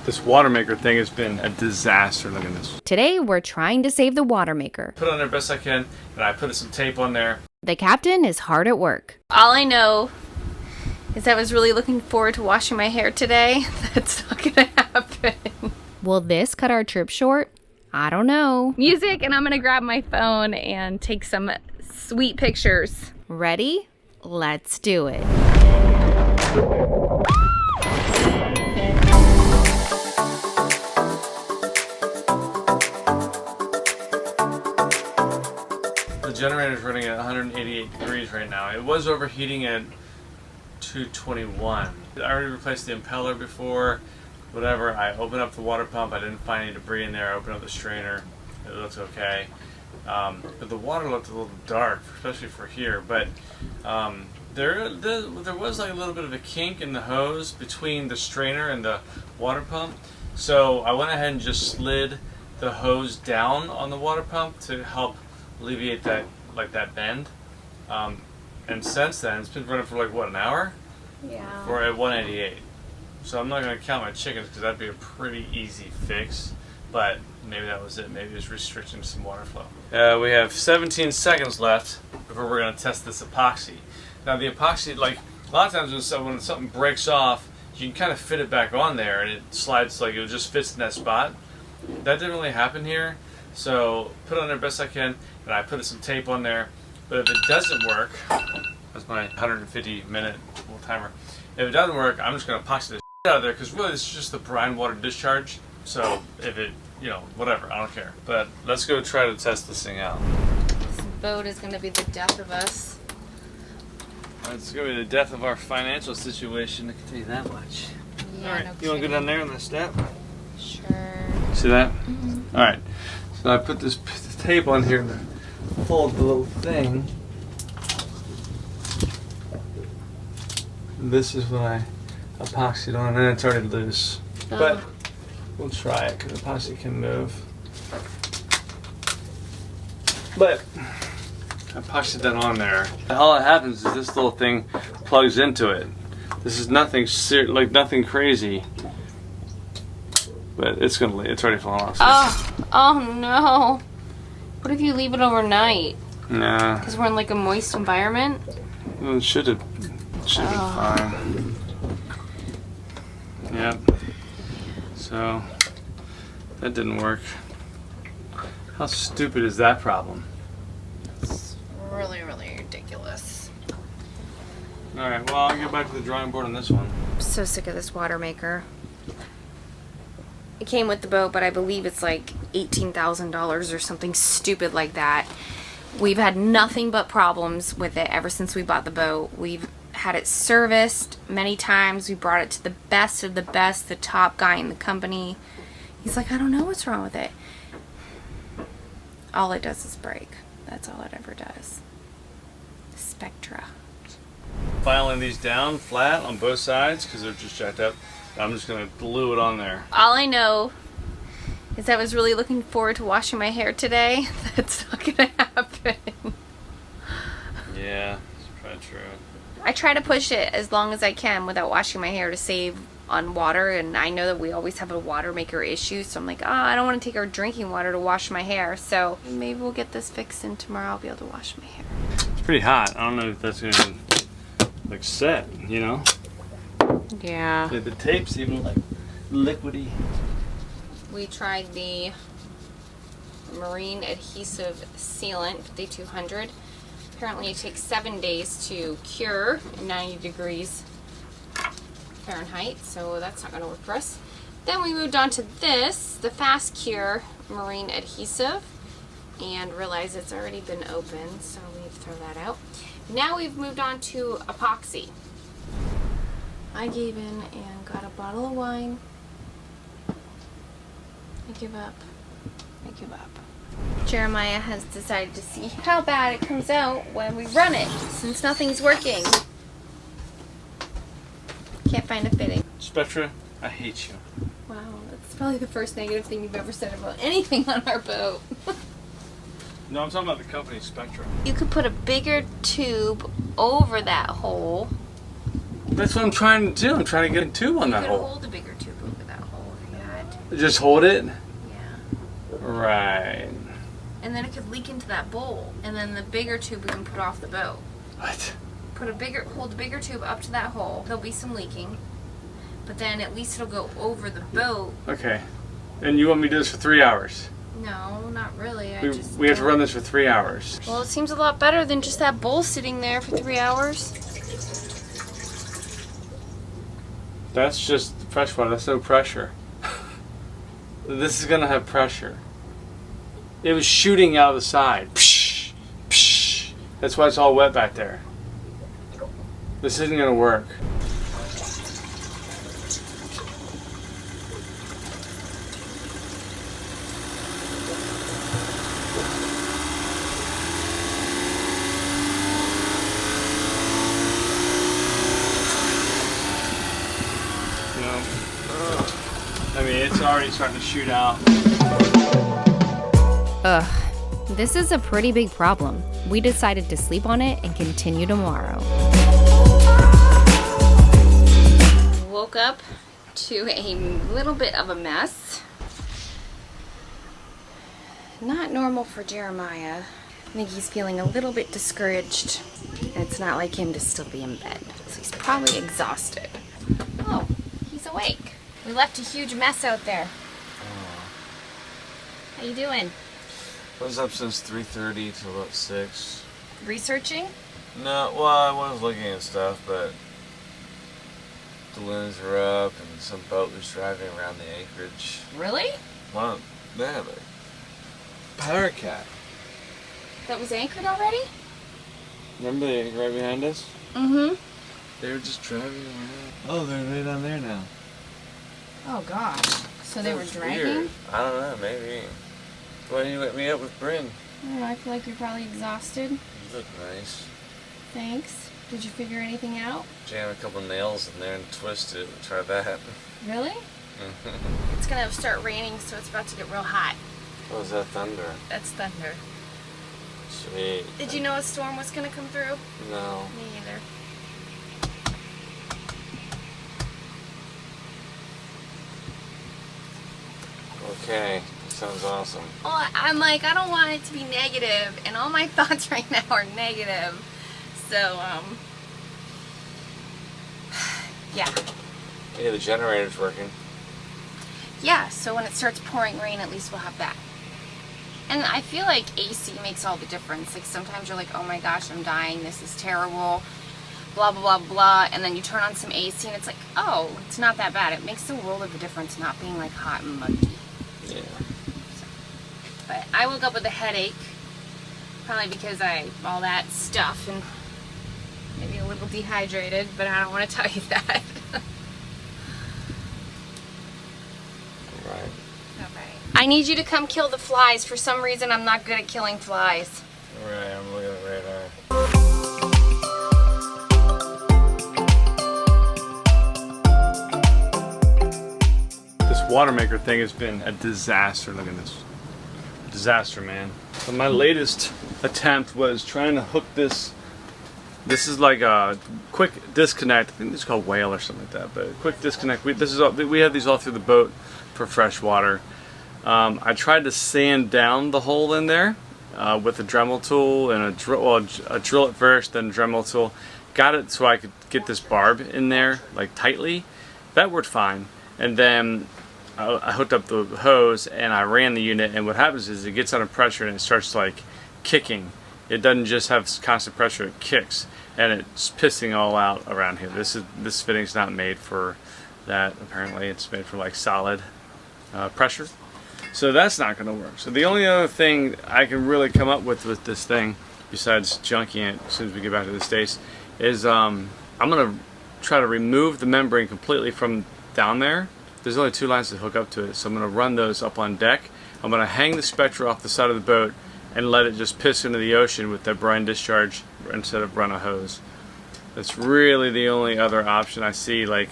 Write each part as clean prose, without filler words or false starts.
This watermaker thing has been a disaster. Look at this. Today, we're trying to save the watermaker. Put it on there best I can, and I put some tape on there. The captain is hard at work. All I know is I was really looking forward to washing my hair today. That's not gonna happen. Will this cut our trip short? I don't know. Music, and I'm gonna grab my phone and take some sweet pictures. Ready? Let's do it. The generator is running at 188 degrees right now. It was overheating at 221. I already replaced the impeller before, whatever. I opened up the water pump. I didn't find any debris in there. I opened up the strainer. It looks okay. But the water looked a little dark, especially for here. But there was like a little bit of a kink in the hose between the strainer and the water pump. So I went ahead and just slid the hose down on the water pump to help alleviate that bend. And since then, it's been running for like what, an hour? Yeah. For at 188. So I'm not going to count my chickens because that'd be a pretty easy fix. But maybe that was it. Maybe it's restricting some water flow. We have 17 seconds left before we're going to test this epoxy. Now the epoxy, like a lot of times when something breaks off, you can kind of fit it back on there and it slides, like it just fits in that spot. That didn't really happen here. So put it on there best I can, and I put some tape on there. But if it doesn't work, that's my 150-minute little timer. If it doesn't work, I'm just going to epoxy the shit out of there because really this is just the brine water discharge. So if it, whatever, I don't care. But let's go try to test this thing out. This boat is going to be the death of us. It's going to be the death of our financial situation, I can tell you that much. Yeah, all right, no you want to kidding. go down there on that step? Sure. See that? Mm-hmm. All right. So I put this tape on here to hold the little thing. This is what I epoxied on, and it's already loose. Oh. But we'll try it because epoxy can move. But I epoxied that on there. All that happens is this little thing plugs into it. This is nothing nothing crazy. But it's already falling off. Oh no. What if you leave it overnight? Nah. Because we're in like a moist environment? Well, it should have been fine. Yep. So, that didn't work. How stupid is that problem? It's really, really ridiculous. Alright, well, I'll get back to the drawing board on this one. I'm so sick of this water maker. It came with the boat, but I believe it's like $18,000 or something stupid like that. We've had nothing but problems with it ever since we bought the boat. We've had it serviced many times. We brought it to the best of the best, the top guy in the company. He's like, I don't know what's wrong with it. All it does is break. That's all it ever does. Spectra. Filing these down flat on both sides because they're just jacked up. I'm just going to glue it on there. All I know is I was really looking forward to washing my hair today. That's not gonna happen. Yeah, it's probably true. I try to push it as long as I can without washing my hair to save on water, and I know that we always have a water maker issue, so I'm like, I don't want to take our drinking water to wash my hair, so maybe we'll get this fixed and tomorrow I'll be able to wash my hair. It's pretty hot. I don't know if that's going to like set, Yeah. The tape's even like liquidy. We tried the marine adhesive sealant 5200. Apparently it takes 7 days to cure at 90 degrees Fahrenheit, so that's not going to work for us. Then we moved on to this, the fast cure marine adhesive, and realized it's already been opened, so we need to throw that out. Now we've moved on to epoxy. I gave in and got a bottle of wine. I give up. I give up. Jeremiah has decided to see how bad it comes out when we run it, since nothing's working. Can't find a fitting. Spectra, I hate you. Wow, that's probably the first negative thing you've ever said about anything on our boat. No, I'm talking about the company Spectra. You could put a bigger tube over that hole. That's what I'm trying to do. I'm trying to get a tube on that You hole. could hold a bigger tube over that hole if you Just hold it? Yeah. Right. And then it could leak into that bowl. And then the bigger tube we can put off the boat. What? Hold the bigger tube up to that hole. There'll be some leaking. But then at least it'll go over the boat. Okay. And you want me to do this for 3 hours? No, not really. We have to run this for 3 hours. Well, it seems a lot better than just that bowl sitting there for 3 hours. That's just fresh water. That's no pressure. This is gonna have pressure. It was shooting out of the side. Psh, psh. That's why it's all wet back there. This isn't gonna work. I mean, it's already starting to shoot out. Ugh, this is a pretty big problem. We decided to sleep on it and continue tomorrow. Woke up to a little bit of a mess. Not normal for Jeremiah. I think he's feeling a little bit discouraged. And it's not like him to still be in bed. So he's probably exhausted. Oh, he's awake. We left a huge mess out there. How you doing? I was up since 3:30 till about 6. Researching? No, well, I was looking at stuff, but the balloons were up and some boat was driving around the anchorage. Really? Well, they have a power cat. That was anchored already? Remember the anchor right behind us? Mm-hmm. They were just driving around. Oh, they're right down there now. Oh, gosh. So they were That's dragging? weird. I don't know, maybe. Why didn't you let me up with Bryn? I don't know, I feel like you're probably exhausted. You look nice. Thanks. Did you figure anything out? Jam a couple nails in there and twist it. Try that. Really? It's gonna start raining, so it's about to get real hot. What was that thunder? That's thunder. Sweet. Did you know a storm was gonna come through? No. Me either. Okay. Sounds awesome. Well, I'm like, I don't want it to be negative, and all my thoughts right now are negative. So, yeah. Yeah, the generator's working. Yeah, so when it starts pouring rain, at least we'll have that. And I feel like AC makes all the difference. Like, sometimes you're like, oh my gosh, I'm dying, this is terrible, blah, blah, blah, blah. And then you turn on some AC, and it's like, oh, it's not that bad. It makes a world of a difference not being, like, hot and muggy. Yeah. But I woke up with a headache, probably because all that stuff, and maybe a little dehydrated, but I don't want to tell you that. Right. Okay. I need you to come kill the flies. For some reason, I'm not good at killing flies. Right, I'm looking at the radar. This watermaker thing has been a disaster. Look at this. Disaster, man. So my latest attempt was trying to hook this. This is like a quick disconnect. I think it's called whale or something like that. But a quick disconnect. We have these all through the boat for fresh water. I tried to sand down the hole in there with a Dremel tool and a drill at first, then a Dremel tool. Got it so I could get this barb in there like tightly. That worked fine. And then I hooked up the hose and I ran the unit, and what happens is it gets under pressure and it starts like kicking. It doesn't just have constant pressure, it kicks, and it's pissing all out around here. This fitting's not made for that, apparently. It's made for like solid pressure. So that's not going to work. So the only other thing I can really come up with this thing, besides junking it as soon as we get back to the States, is I'm going to try to remove the membrane completely from down there. There's only 2 lines to hook up to it, so I'm going to run those up on deck. I'm going to hang the Spectra off the side of the boat and let it just piss into the ocean with that brine discharge instead of run a hose. That's really the only other option I see. Like,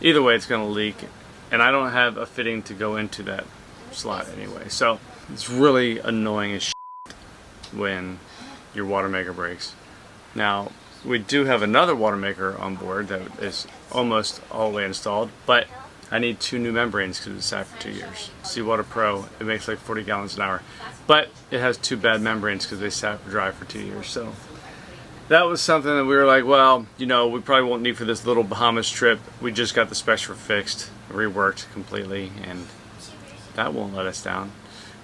either way it's going to leak, and I don't have a fitting to go into that slot anyway. So it's really annoying as shit when your water maker breaks. Now, we do have another water maker on board that is almost all the way installed, but I need 2 new membranes because it's sat for 2 years. Seawater Pro, it makes like 40 gallons an hour. But it has 2 bad membranes because they sat dry for 2 years. So that was something that we were like, well, you know, we probably won't need for this little Bahamas trip. We just got the specs fixed, reworked completely, and that won't let us down.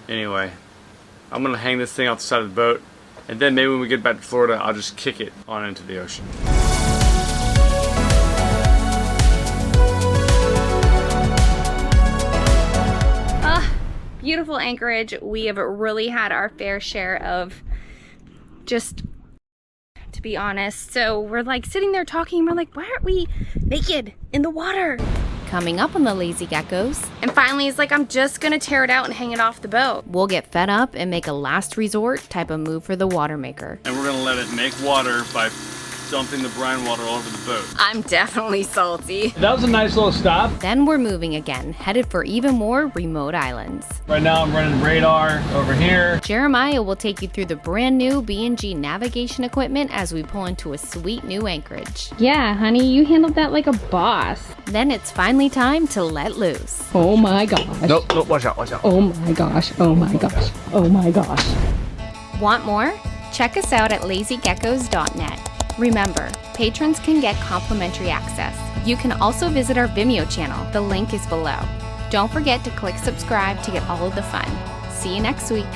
Anyway, I'm gonna hang this thing off the side of the boat, and then maybe when we get back to Florida, I'll just kick it on into the ocean. Beautiful Anchorage. We have really had our fair share of just, to be honest. So we're like sitting there talking, we're like, why aren't we naked in the water? Coming up on the Lazy Geckos, And finally he's like, I'm just gonna tear it out and hang it off the boat. we'll get fed up and make a last resort type of move for the watermaker. And we're gonna let it make water by dumping the brine water all over the boat. I'm definitely salty. That was a nice little stop. Then we're moving again, headed for even more remote islands. Right now I'm running radar over here. Jeremiah will take you through the brand new B&G navigation equipment as we pull into a sweet new anchorage. Yeah, honey, you handled that like a boss. Then it's finally time to let loose. Oh my gosh. Nope, watch out, watch out. Oh my gosh. Oh my gosh. Oh my gosh. Want more? Check us out at lazygeckos.net. Remember, patrons can get complimentary access. You can also visit our Vimeo channel. The link is below. Don't forget to click subscribe to get all of the fun. See you next week.